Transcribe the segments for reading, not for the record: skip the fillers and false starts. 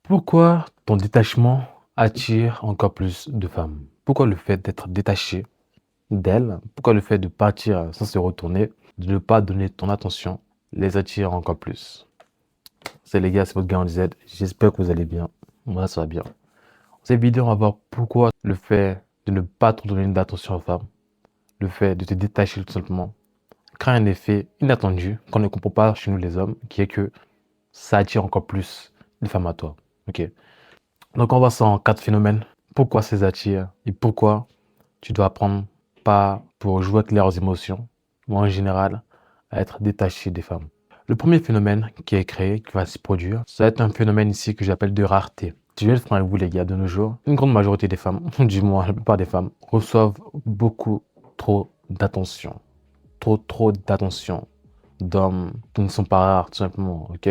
Pourquoi ton détachement attire encore plus de femmes? Pourquoi le fait d'être détaché d'elles, pourquoi le fait de partir sans se retourner, de ne pas donner ton attention, les attire encore plus? C'est les gars, c'est votre gars en Z. J'espère que vous allez bien. Moi, ça va bien. Dans cette vidéo, on va voir pourquoi le fait de ne pas trop donner d'attention aux femmes, le fait de te détacher tout simplement, crée un effet inattendu qu'on ne comprend pas chez nous les hommes, qui est que ça attire encore plus les femmes à toi. Ok? Donc, on voit ça en 4 phénomènes. Pourquoi ces attirent et pourquoi tu dois apprendre pas pour jouer avec leurs émotions ou en général à être détaché des femmes. Le premier phénomène qui est créé, qui va se produire, ça va être un phénomène ici que j'appelle de rareté. Je vais le faire avec vous les gars, de nos jours, une grande majorité des femmes, du moins la plupart des femmes, reçoivent beaucoup trop d'attention. Trop d'attention d'hommes qui ne sont pas rares, tout simplement, ok?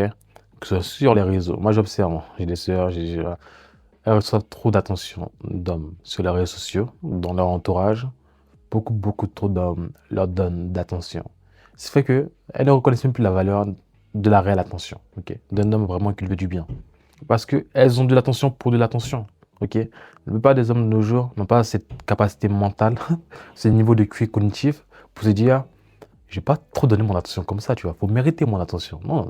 Que ce soit sur les réseaux. Moi j'observe, j'ai des sœurs, elles reçoivent trop d'attention d'hommes sur les réseaux sociaux, dans leur entourage. Beaucoup trop d'hommes leur donnent d'attention. Ce qui fait qu'elles ne reconnaissent même plus la valeur de la réelle attention, ok? D'un homme vraiment qui lui veut du bien. Parce qu'elles ont de l'attention pour de l'attention, ok? La plupart des hommes de nos jours n'ont pas cette capacité mentale, ce niveau de QI cognitif pour se dire, je vais pas trop donner mon attention comme ça, tu vois. Faut mériter mon attention. Non,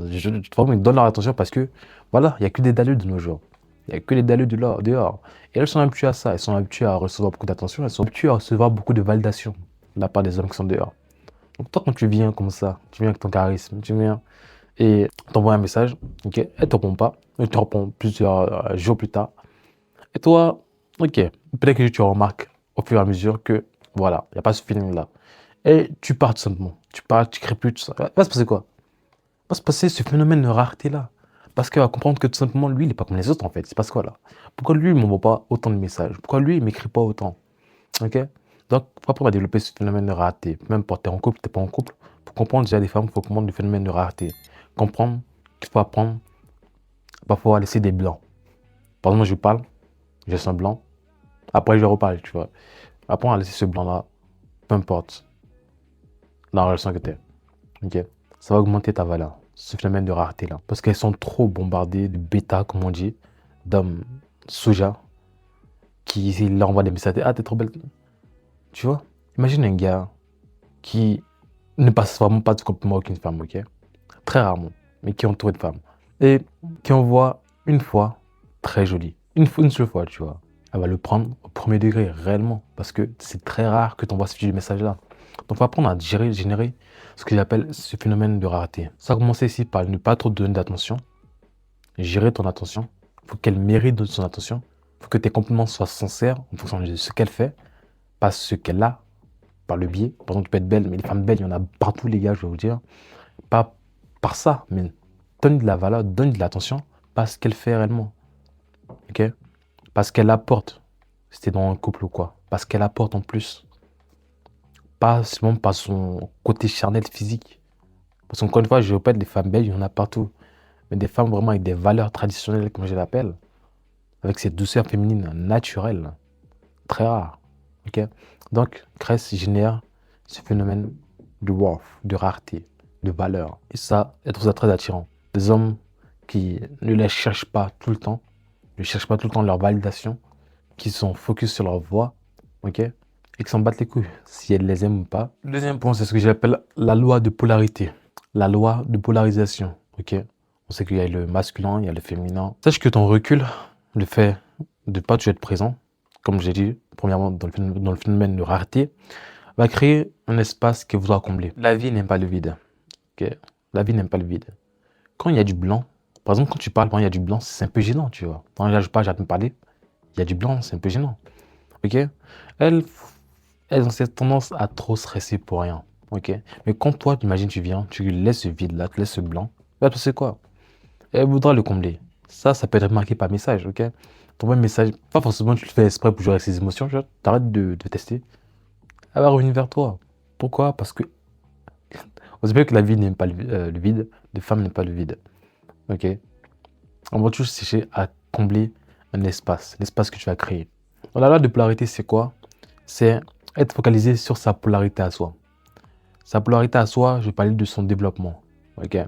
vraiment, ils donnent leur attention parce que, voilà, il n'y a que des dalus de nos jours. Il n'y a que les dalus dehors. Et elles sont habituées à ça. Elles sont habituées à recevoir beaucoup d'attention. Elles sont habituées à recevoir beaucoup de validation de la part des hommes qui sont dehors. Donc, toi, quand tu viens comme ça, tu viens avec ton charisme, tu viens et t'envoies un message, ok, elle te répond pas. Elle te répond plusieurs jours plus tard. Et toi, ok, peut-être que tu remarques au fur et à mesure que, voilà, il n'y a pas ce feeling-là. Et tu pars tout simplement. Tu pars, tu crées plus, tout ça. Il va se passer quoi? Il va se passer ce phénomène de rareté-là. Parce qu'elle va comprendre que tout simplement, lui, il n'est pas comme les autres en fait. C'est parce quoi là? Pourquoi lui, il ne m'envoie pas autant de messages? Pourquoi lui, il ne m'écrit pas autant? Ok? Donc, après, on va développer ce phénomène de rareté. Même pour t'es en couple, t'es pas en couple. Pour comprendre déjà les femmes, il faut comprendre le phénomène de rareté. Comprendre qu'il faut apprendre parfois à laisser des blancs. Par exemple, je parle, je laisse un blanc. Après, je reparle, tu vois. Apprendre à laisser ce blanc-là, peu importe, dans la relation que tu es. Ok, ça va augmenter ta valeur, ce phénomène de rareté là. Parce qu'elles sont trop bombardées de bêta, comme on dit, d'hommes soja, qui leur envoient des messages. Ah, t'es trop belle. Tu vois, imagine un gars qui ne passe vraiment pas de compliment à aucune femme, ok? Très rarement, mais qui est entouré de femmes. Et qui envoie une fois très jolie. Une seule fois, tu vois. Elle va le prendre au premier degré, réellement. Parce que c'est très rare que tu envoies ce type de message-là. Donc, il faut apprendre à générer ce que j'appelle ce phénomène de rareté. Ça va commencer ici par ne pas trop donner d'attention. Gérer ton attention. Il faut qu'elle mérite de son attention. Il faut que tes compliments soient sincères en fonction de ce qu'elle fait, pas ce qu'elle a, par le biais. Par exemple, tu peux être belle, mais les femmes belles, il y en a partout, les gars, je vais vous dire. Pas par ça, mais donne de la valeur, donne de l'attention parce qu'elle fait réellement. Ok? Parce qu'elle apporte. Si t'es dans un couple ou quoi. Parce qu'elle apporte en plus. Pas seulement par son côté charnel physique. Parce qu'encore une fois, je répète, des femmes belles, il y en a partout. Mais des femmes vraiment avec des valeurs traditionnelles, comme je l'appelle. Avec cette douceur féminine naturelle. Très rare. Ok? Donc, Cress génère ce phénomène de worth, de rareté, de valeur. Et ça, elle trouve ça très attirant. Des hommes qui ne les cherchent pas tout le temps, ne cherchent pas tout le temps leur validation, qui sont focus sur leur voix, ok? Et qui s'en battent les couilles, si elles les aiment ou pas. Le deuxième point, c'est ce que j'appelle la loi de polarité, la loi de polarisation, ok? On sait qu'il y a le masculin, il y a le féminin. Sache que ton recul, le fait de ne pas toujours être présent, comme j'ai dit, premièrement, dans le phénomène de rareté, va créer un espace que vous doit combler. La vie n'aime pas le vide, ok? La vie n'aime pas le vide. Quand il y a du blanc, par exemple, quand tu parles, quand il y a du blanc, c'est un peu gênant, tu vois. Quand je parle, j'arrête de me parler, il y a du blanc, c'est un peu gênant. Ok? Elles, elles ont cette tendance à trop stresser pour rien. Ok? Mais quand toi, imagine, tu viens, tu laisses ce vide-là, tu laisses ce blanc, là, tu sais quoi? Elle voudra le combler. Ça peut être marqué par message, ok? Ton même message, pas forcément tu le fais exprès pour jouer avec ses émotions, tu vois, t'arrêtes de tester. Elle va revenir vers toi. Pourquoi? Parce que on sait bien que la vie n'aime pas le vide, les femmes n'aiment pas le vide. Ok? On va toujours chercher à combler un espace, l'espace que tu vas créer. Donc, la loi de polarité, c'est quoi? C'est être focalisé sur sa polarité à soi. Sa polarité à soi, je vais parler de son développement. Ok?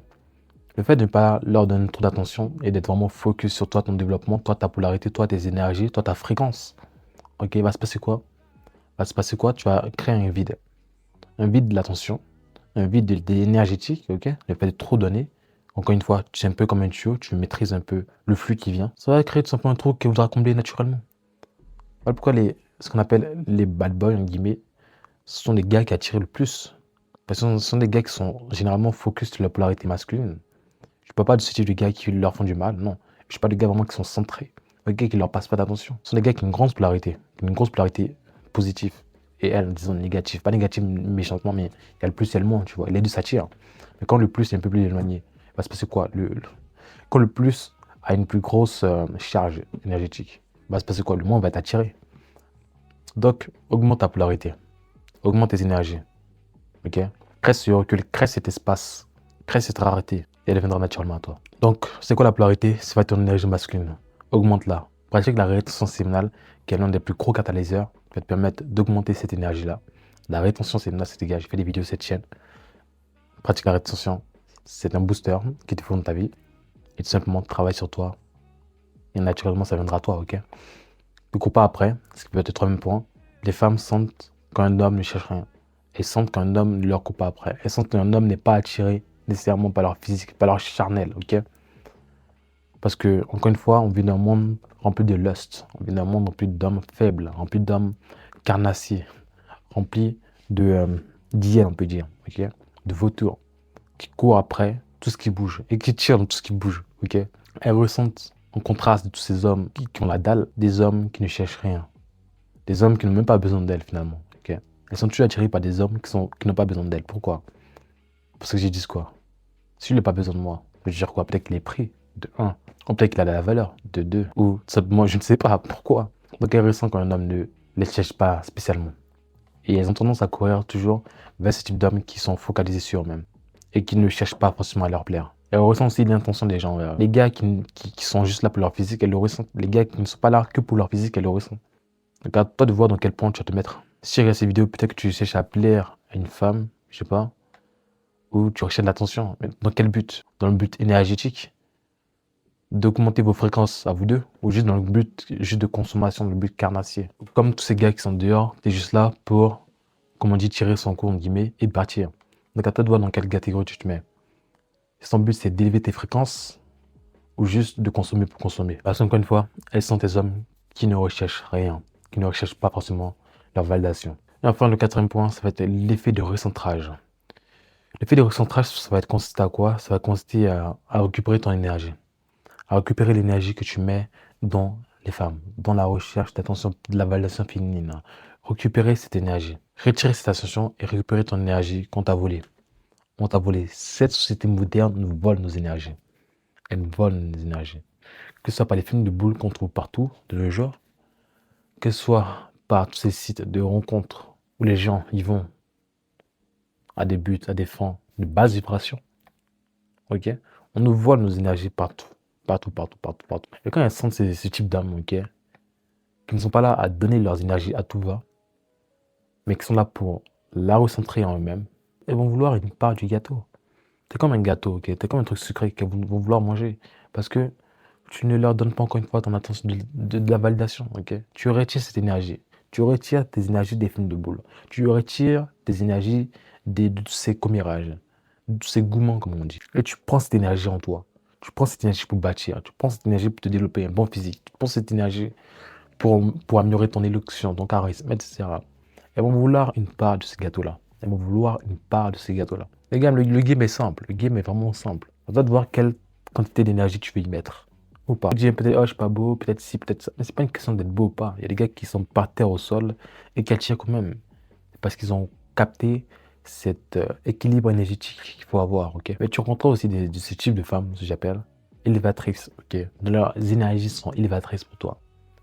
Le fait de ne pas leur donner trop d'attention et d'être vraiment focus sur toi, ton développement, toi, ta polarité, toi, tes énergies, toi, ta fréquence. Ok, il va se passer quoi? Il va se passer quoi? Tu vas créer un vide. Un vide de l'attention, un vide énergétique, ok? Le fait de trop donner. Encore une fois, tu es un peu comme un tuyau, tu maîtrises un peu le flux qui vient. Ça va créer tout simplement un trou qui voudra combler naturellement. Voilà pourquoi ce qu'on appelle les bad boys, en guillemets, ce sont les gars qui attirent le plus. Parce que ce sont des gars qui sont généralement focus sur la polarité masculine. Je ne parle pas de ce type de gars qui leur font du mal, non. Je parle de gars vraiment qui sont centrés, des gars qui ne leur passent pas d'attention. Ce sont des gars qui ont une grosse polarité positive. Et elle, disons négative. Pas négative méchantement, mais il y a le plus et le moins, tu vois. Les deux s'attirent. Mais quand le plus est un peu plus éloigné, il va se passer quoi? Quand le plus a une plus grosse charge énergétique, il va se passer quoi? Le moins va t'attirer. Donc, augmente ta polarité. Augmente tes énergies. Ok? Crée ce recul, crée cet espace, crée cette rareté. Et elle viendra naturellement à toi. Donc, c'est quoi la polarité? Ça va être ton énergie masculine. Augmente-la. Pratique la rétention séminale, qui est l'un des plus gros catalyseurs, qui va te permettre d'augmenter cette énergie-là. La rétention séminale, c'est dégage. J'ai fait des vidéos sur cette chaîne. Pratique la rétention. C'est un booster qui te faut dans ta vie. Et tout simplement, travaille sur toi. Et naturellement, ça viendra à toi, ok? Ne cours pas après, ce qui peut être le troisième point. Les femmes sentent quand un homme ne cherche rien. Elles sentent qu'un homme ne leur court pas après. Elles sentent qu'un homme n'est pas attiré nécessairement par leur physique, par leur charnel, ok? Parce que, encore une fois, on vit dans un monde rempli de lust. On vit dans un monde rempli d'hommes faibles, rempli d'hommes carnassiers, rempli d'hyènes, on peut dire, ok? De vautours, qui courent après tout ce qui bouge et qui tirent dans tout ce qui bouge, ok? Elles ressentent, en contraste de tous ces hommes qui ont la dalle, des hommes qui ne cherchent rien. Des hommes qui n'ont même pas besoin d'elles, finalement, ok? Elles sont toujours attirées par des hommes qui n'ont pas besoin d'elles. Pourquoi? Parce que j'ai dit quoi? Si il n'a pas besoin de moi, je veux dire quoi? Peut-être qu'il est pris, de un. Ou peut-être qu'il a de la valeur, de deux. Ou simplement, je ne sais pas pourquoi. Donc elles ressentent quand un homme ne les cherche pas spécialement. Et elles ont tendance à courir toujours vers ce type d'hommes qui sont focalisés sur eux-mêmes et qui ne cherchent pas forcément à leur plaire. Elles ressentent aussi l'intention des gens. Les gars qui sont juste là pour leur physique, elles le ressentent. Les gars qui ne sont pas là que pour leur physique, elles le ressentent. Donc à toi de voir dans quel point tu vas te mettre. Si tu regardes ces vidéos, peut-être que tu cherches à plaire à une femme, je sais pas, ou tu recherches de l'attention. Mais dans quel but? Dans le but énergétique? D'augmenter vos fréquences à vous deux? Ou juste dans le but juste de consommation, dans le but carnassier? Comme tous ces gars qui sont dehors, tu es juste là pour, comme on dit, tirer son coup, en guillemets, et partir. Donc à toi de voir dans quelle catégorie tu te mets. Si ton but c'est d'élever tes fréquences, ou juste de consommer pour consommer. Parce qu'encore une fois, elles sont des hommes qui ne recherchent rien, qui ne recherchent pas forcément leur validation. Et enfin, le quatrième point, ça va être l'effet de recentrage. L'effet de recentrage, ça va être consister à quoi? Ça va consister à récupérer ton énergie. À récupérer l'énergie que tu mets dans les femmes, dans la recherche d'attention, de la validation féminine. Récupérer cette énergie. Retirer cette attention et récupérer ton énergie qu'on t'a volée. On t'a volé. Cette société moderne nous vole nos énergies. Elle nous vole nos énergies. Que ce soit par les films de boules qu'on trouve partout de nos jours, que ce soit par tous ces sites de rencontres où les gens y vont à des buts, à des fins de basse vibration. Ok? On nous vole nos énergies partout. Partout, partout, partout, partout. Et quand elles sentent ce type d'âmes, ok, qui ne sont pas là à donner leurs énergies à tout va, mais qui sont là pour la recentrer en eux-mêmes, elles vont vouloir une part du gâteau. T'es comme un gâteau, ok? T'es comme un truc sucré qu'elles vont vouloir manger. Parce que tu ne leur donnes pas encore une fois ton attention de la validation, ok? Tu retires cette énergie. Tu retires tes énergies des films de boules. Tu retires tes énergies de ces commérages, de ces gourmands, comme on dit. Et tu prends cette énergie en toi. Tu prends cette énergie pour bâtir. Tu prends cette énergie pour te développer un bon physique. Tu prends cette énergie pour améliorer ton élocution, ton charisme, etc. Elles vont vouloir une part de ce gâteau-là. Elles vont vouloir une part de ce gâteau-là. Les gars, le game est simple. Le game est vraiment simple. On va voir quelle quantité d'énergie tu veux y mettre. Ou pas. Tu dis peut-être, oh, je suis pas beau, peut-être si, peut-être ça. Mais c'est pas une question d'être beau ou pas. Il y a des gars qui sont par terre au sol et qui attirent quand même. Parce qu'ils ont capté cet équilibre énergétique qu'il faut avoir, ok? Mais tu rencontres aussi de ce type de femmes, ce que j'appelle, élévatrices, ok? Leurs énergies sont élévatrices pour toi.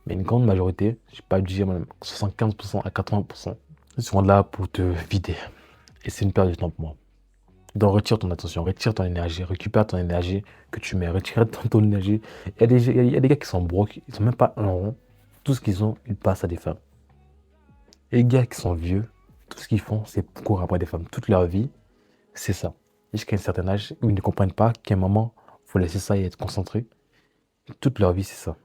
Mais une grande majorité, je ne vais pas dire même 75% à 80%, ils sont là pour te vider. Et c'est une perte de temps pour moi. Donc retire ton attention, retire ton énergie, récupère ton énergie que tu mets, retire ton énergie. Il y a des gars qui sont broke, ils sont même pas un rond. Tout ce qu'ils ont, ils passent à des femmes. Et les gars qui sont vieux, tout ce qu'ils font, c'est courir après des femmes. Toute leur vie, c'est ça. jusqu'à un certain âge où ils ne comprennent pas qu'à un moment, il faut laisser ça et être concentré. Toute leur vie, c'est ça.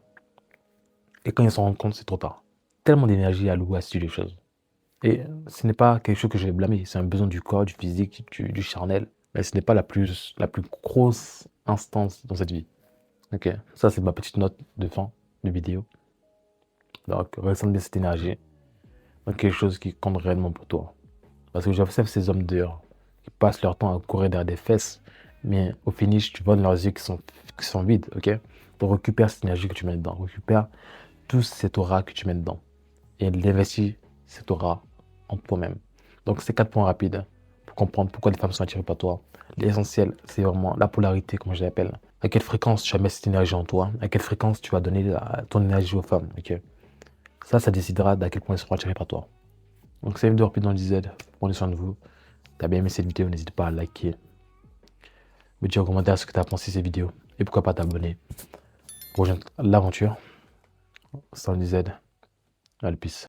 Et quand ils s'en rendent compte, c'est trop tard. Tellement d'énergie allouée à ce les choses. Et ce n'est pas quelque chose que je vais blâmer, c'est un besoin du corps, du physique, du charnel. Mais ce n'est pas la plus grosse instance dans cette vie. Ok, ça c'est ma petite note de fin de vidéo. Donc, ressens bien cette énergie dans quelque chose qui compte réellement pour toi. Parce que j'observe ces hommes dehors qui passent leur temps à courir derrière des fesses, mais au finish, tu vois dans leurs yeux qui sont vides, ok? Donc, récupère cette énergie que tu mets dedans, récupère tout cet aura que tu mets dedans et investis cette aura en toi-même. Donc, c'est 4 points rapides pour comprendre pourquoi les femmes sont attirées par toi. L'essentiel, c'est vraiment la polarité, comme je l'appelle. À quelle fréquence tu vas mettre cette énergie en toi, à quelle fréquence tu vas donner ton énergie aux femmes, ok? Ça décidera d'à quel point elles seront attirées par toi. Donc, c'est une vidéo rapide dans l'IZ. Prenez soin de vous. T'as bien aimé cette vidéo, n'hésite pas à liker, me dire en commentaire ce que tu as pensé de cette vidéo et pourquoi pas t'abonner pour rejoindre l'aventure sans l'IZ. Allez, peace.